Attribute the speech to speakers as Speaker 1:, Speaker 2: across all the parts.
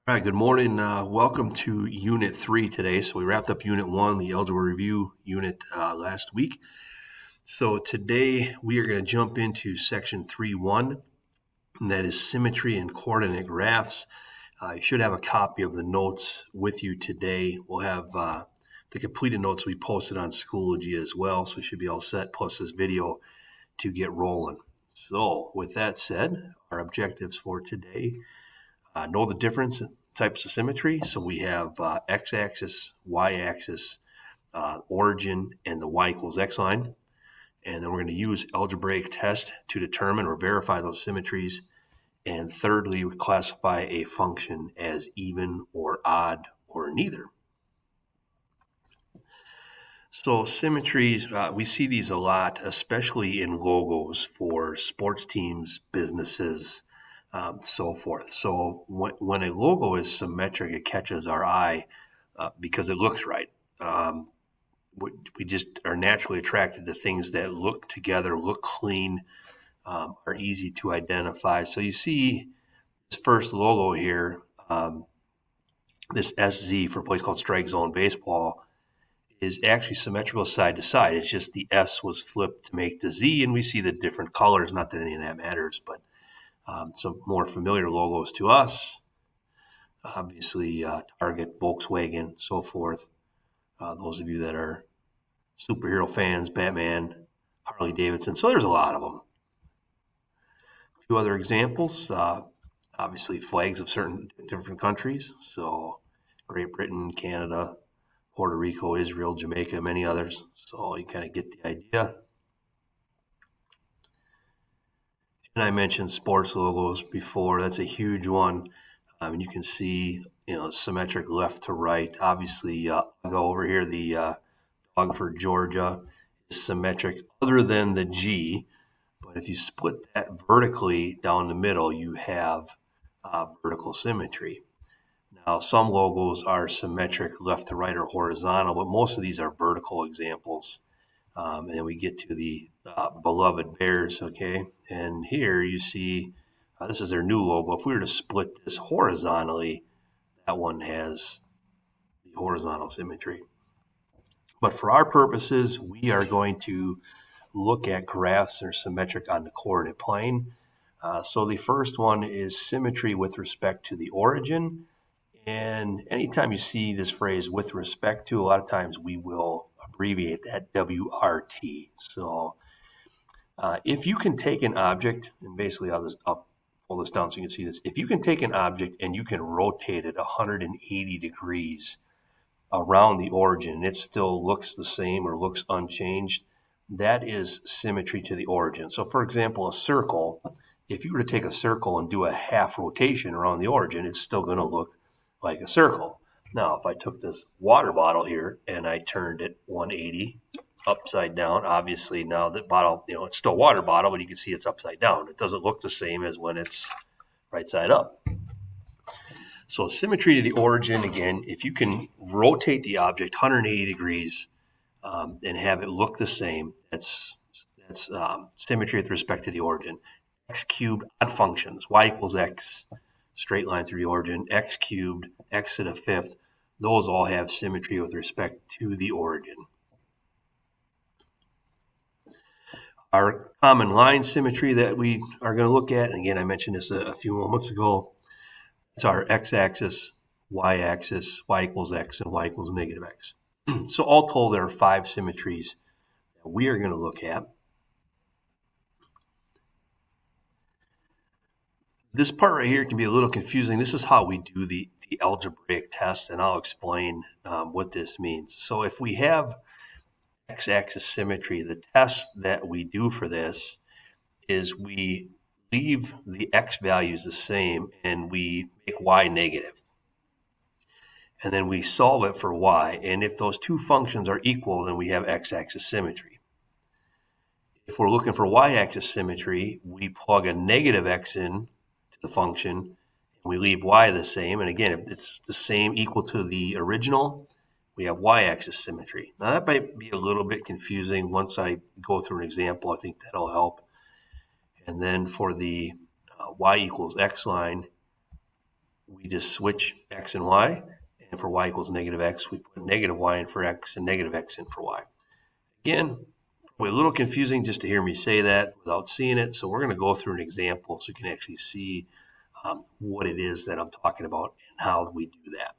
Speaker 1: All right, good morning. Welcome to Unit 3 today. So we wrapped up Unit 1, the Algebra Review unit last week. So today we are going to jump into Section 3.1, and that is Symmetry and Coordinate Graphs. You should have a copy of the notes with you today. We'll have the completed notes we posted on Schoology as well, so you should be all set, plus this video to get rolling. So with that said, our objectives for today, know the difference types of symmetry. So we have x-axis, y-axis, origin, and the y equals x line. And then we're going to use algebraic test to determine or verify those symmetries. And thirdly, we classify a function as even or odd or neither. So symmetries, we see these a lot, especially in logos for sports teams, businesses, so forth. So when a logo is symmetric, it catches our eye because it looks right. Um, we just are naturally attracted to things that look together, look clean, are easy to identify. So you see this first logo here, this SZ for a place called Strike Zone Baseball, is actually symmetrical side to side. It's just the S was flipped to make the Z, and we see the different colors. Not that any of that matters, but some more familiar logos to us. Obviously, Target, Volkswagen, so forth. Those of you that are superhero fans, Batman, Harley Davidson. So there's a lot of them. A few other examples. Obviously, flags of certain different countries. So Great Britain, Canada, Puerto Rico, Israel, Jamaica, many others. So you kind of get the idea. And I mentioned sports logos before. That's a huge one. You can see, symmetric left to right. Obviously, I'll go over here. The dog for Georgia is symmetric, other than the G. But if you split that vertically down the middle, you have vertical symmetry. Now, some logos are symmetric left to right or horizontal, but most of these are vertical examples. And then we get to the beloved Bears, okay? And here you see this is their new logo. If we were to split this horizontally, that one has the horizontal symmetry. But for our purposes, we are going to look at graphs that are symmetric on the coordinate plane. So the first one is symmetry with respect to the origin. And anytime you see this phrase with respect to, a lot of times we will abbreviate that WRT. So if you can take an object, and basically I'll pull this down so you can see this. If you can take an object and you can rotate it 180 degrees around the origin and it still looks the same or looks unchanged, that is symmetry to the origin. So for example, a circle, if you were to take a circle and do a half rotation around the origin, it's still going to look like a circle. Now, if I took this water bottle here and I turned it 180 upside down, obviously now the bottle, it's still a water bottle, but you can see it's upside down. It doesn't look the same as when it's right side up. So symmetry to the origin, again, if you can rotate the object 180 degrees and have it look the same, that's symmetry with respect to the origin. X cubed odd functions, y equals x, straight line through the origin, x cubed, x to the fifth, those all have symmetry with respect to the origin. Our common line symmetry that we are going to look at, and again, I mentioned this a few moments ago, it's our x-axis, y-axis, y equals x, and y equals negative x. So all told, there are 5 symmetries that we are going to look at. This part right here can be a little confusing. This is how we do the algebraic test, and I'll explain what this means. So if we have x-axis symmetry, the test that we do for this is we leave the x values the same and we make y negative. And then we solve it for y. And if those two functions are equal, then we have x-axis symmetry. If we're looking for y-axis symmetry, we plug a negative x in to the function and we leave y the same. And again, if it's the same equal to the original, we have y-axis symmetry. Now that might be a little bit confusing. Once I go through an example, I think that'll help. And then for the y equals x line, we just switch x and y, and for y equals negative x, we put negative y in for x and negative x in for y. Again, probably a little confusing just to hear me say that without seeing it, so we're going to go through an example so you can actually see what it is that I'm talking about and how we do that.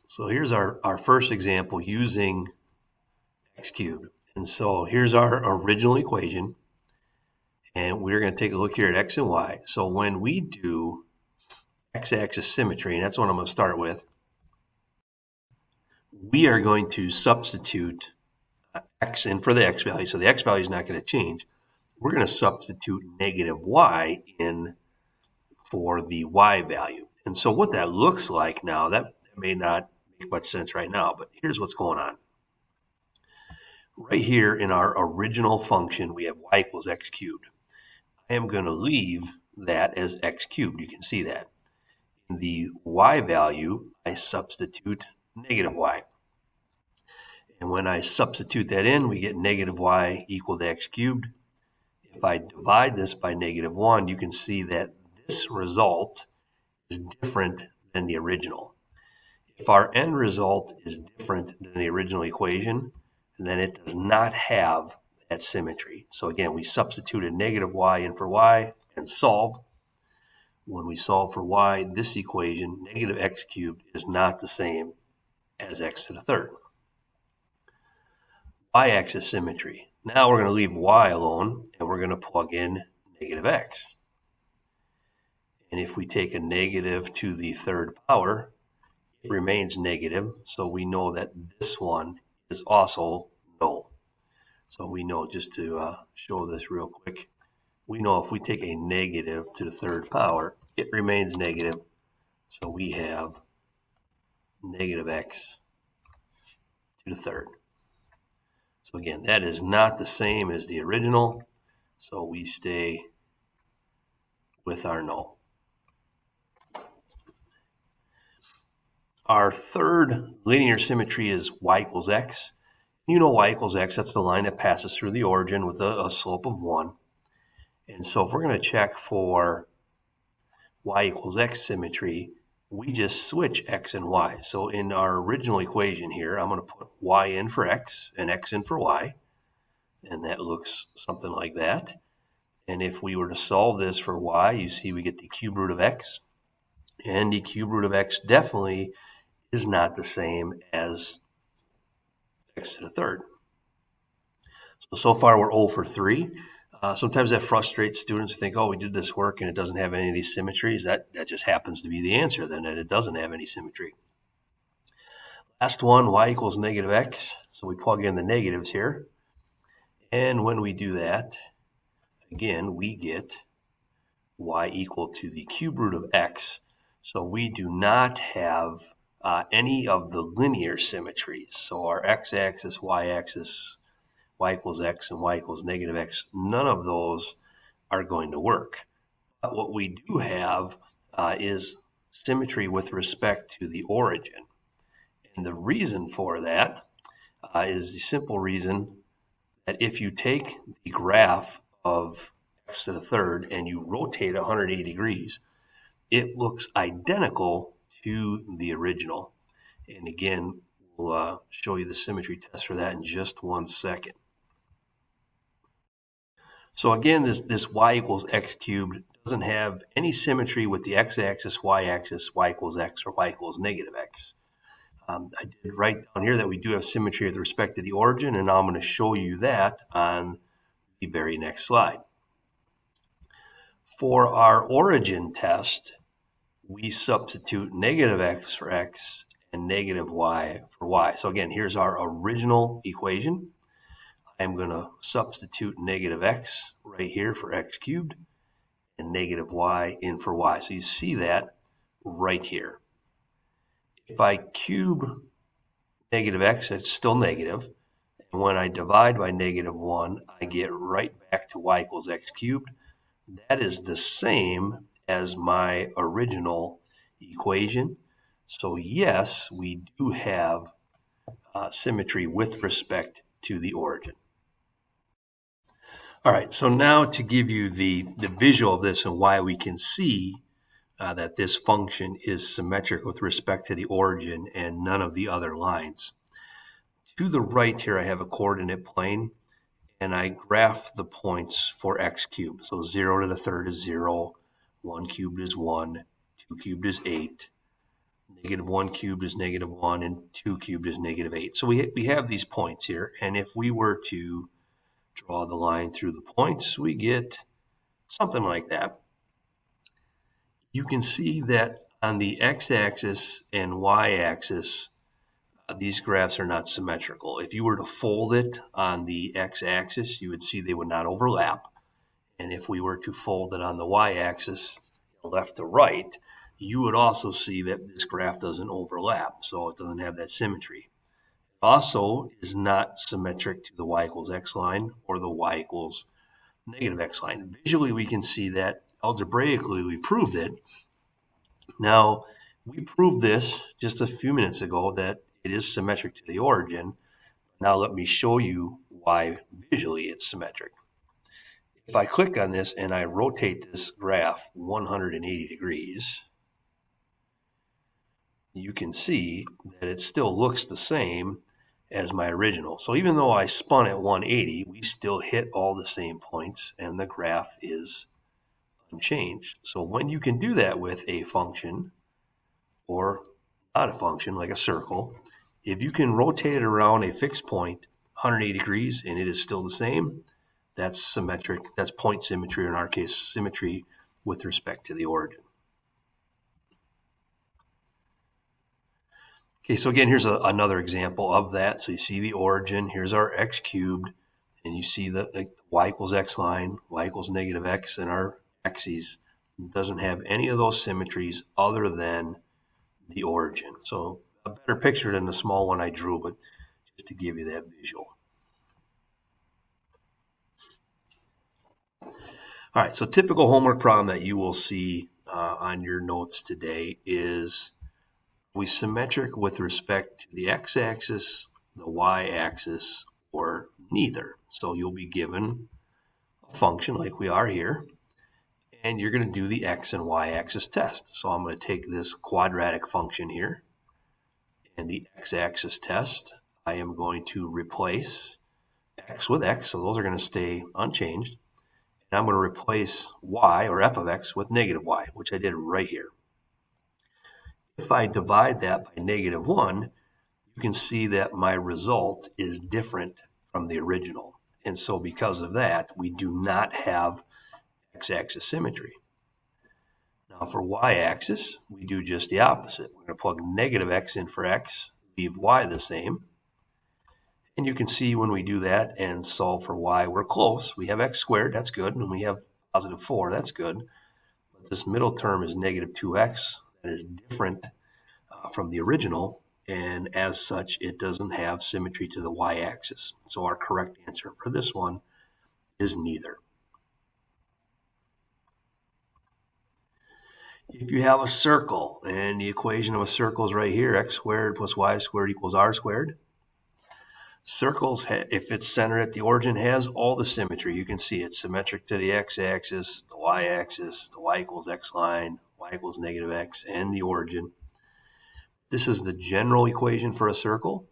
Speaker 1: So here's our first example using x cubed. And so here's our original equation. And we're going to take a look here at x and y. So when we do x-axis symmetry, and that's what I'm going to start with, we are going to substitute x in for the x value. So the x value is not going to change. We're going to substitute negative y in for the y value. And so what that looks like now, that may not make much sense right now, but here's what's going on. Right here in our original function, we have y equals x cubed. I am going to leave that as x cubed. You can see that. In the y value, I substitute negative y. And when I substitute that in, we get negative y equal to x cubed. If I divide this by negative 1, you can see that this result is different than the original. If our end result is different than the original equation, then it does not have that symmetry. So again, we substituted negative y in for y and solve. When we solve for y, this equation, negative x cubed, is not the same as x to the third. Y-axis symmetry. Now we're going to leave y alone, and we're going to plug in negative x. And if we take a negative to the third power, it remains negative, so we know that this one is also null. So we know, just to show this real quick, we know if we take a negative to the third power, it remains negative, so we have negative x to the third. So again, that is not the same as the original, so we stay with our null. Our third linear symmetry is y equals x. You know y equals x, that's the line that passes through the origin with a slope of 1. And so if we're going to check for y equals x symmetry, we just switch x and y. So in our original equation here, I'm going to put y in for x and x in for y. And that looks something like that. And if we were to solve this for y, you see we get the cube root of x. And the cube root of x definitely is not the same as x to the third. So far we're 0 for 3. Sometimes that frustrates students who think, oh, we did this work and it doesn't have any of these symmetries. That just happens to be the answer, then, that it doesn't have any symmetry. Last one, y equals negative x. So we plug in the negatives here. And when we do that, again, we get y equal to the cube root of x. So we do not have any of the linear symmetries. So our x-axis, y-axis, y equals x and y equals negative x, none of those are going to work. But what we do have is symmetry with respect to the origin. And the reason for that is the simple reason that if you take the graph of x to the third and you rotate 180 degrees, it looks identical to the original. And again, we'll show you the symmetry test for that in just 1 second. So again, this y equals x cubed doesn't have any symmetry with the x-axis, y-axis, y equals x, or y equals negative x. I did write down here that we do have symmetry with respect to the origin, and now I'm going to show you that on the very next slide. For our origin test, we substitute negative x for x and negative y for y. So again, here's our original equation. I'm going to substitute negative x right here for x cubed and negative y in for y. So you see that right here. If I cube negative x, it's still negative. And when I divide by negative 1, I get right back to y equals x cubed. That is the same as my original equation. So yes, we do have symmetry with respect to the origin. All right, so now to give you the visual of this and why we can see that this function is symmetric with respect to the origin and none of the other lines. To the right here, I have a coordinate plane, and I graph the points for x cubed. So 0 to the third is 0, 1 cubed is 1, 2 cubed is 8, negative 1 cubed is negative 1, and 2 cubed is negative 8. So we have these points here, and if we were to draw the line through the points, we get something like that. You can see that on the x-axis and y-axis, these graphs are not symmetrical. If you were to fold it on the x-axis, you would see they would not overlap. And if we were to fold it on the y-axis, left to right, you would also see that this graph doesn't overlap, so it doesn't have that symmetry. It also is not symmetric to the y equals x line or the y equals negative x line. Visually, we can see that. Algebraically, we proved it. Now, we proved this just a few minutes ago that it is symmetric to the origin. Now let me show you why visually it's symmetric. If I click on this and I rotate this graph 180 degrees, you can see that it still looks the same as my original. So even though I spun at 180, we still hit all the same points and the graph is unchanged. So when you can do that with a function, or not a function like a circle, if you can rotate it around a fixed point 180 degrees and it is still the same, that's symmetric. That's point symmetry, or in our case, symmetry with respect to the origin. Okay, so again, here's another example of that. So you see the origin, here's our x cubed, and you see the y equals x line, y equals negative x, and our x's. It doesn't have any of those symmetries other than the origin. So a better picture than the small one I drew, but just to give you that visual. All right, so typical homework problem that you will see on your notes today is, are we symmetric with respect to the x-axis, the y-axis, or neither? So you'll be given a function like we are here, and you're going to do the x and y-axis test. So I'm going to take this quadratic function here, and the x-axis test, I am going to replace x with x, so those are going to stay unchanged. And I'm going to replace y, or f of x, with negative y, which I did right here. If I divide that by negative 1, you can see that my result is different from the original. And so because of that, we do not have x-axis symmetry. Now for y-axis, we do just the opposite. We're going to plug negative x in for x, leave y the same. And you can see when we do that and solve for y, we're close. We have x squared, that's good, and we have positive 4, that's good. But this middle term is negative 2x, that is different from the original, and as such, it doesn't have symmetry to the y-axis. So our correct answer for this one is neither. If you have a circle, and the equation of a circle is right here, x squared plus y squared equals r squared, circles, if it's centered at the origin, has all the symmetry. You can see it's symmetric to the x-axis, the y-axis, the y equals x line, y equals negative x, and the origin. This is the general equation for a circle.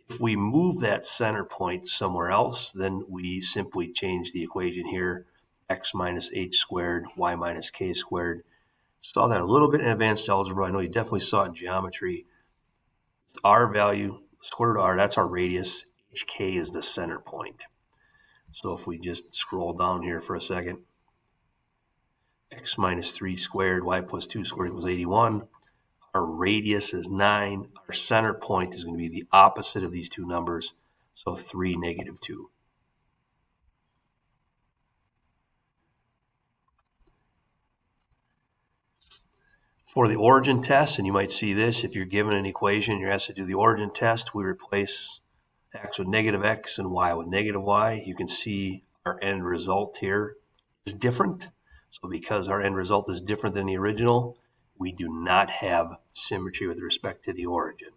Speaker 1: If we move that center point somewhere else, then we simply change the equation here, x minus h squared, y minus k squared. Saw that a little bit in advanced algebra. I know you definitely saw it in geometry. R value, square root of r, that's our radius. HK is the center point. So if we just scroll down here for a second, x minus 3 squared, y plus 2 squared equals 81. Our radius is 9. Our center point is going to be the opposite of these two numbers, so 3, negative 2. For the origin test, and you might see this, if you're given an equation, you're asked to do the origin test, we replace x with negative x and y with negative y. You can see our end result here is different. So because our end result is different than the original, we do not have symmetry with respect to the origin.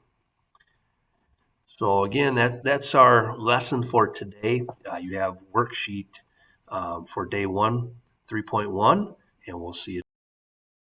Speaker 1: So again, that's our lesson for today. You have worksheet for day one, 3.1, and we'll see you.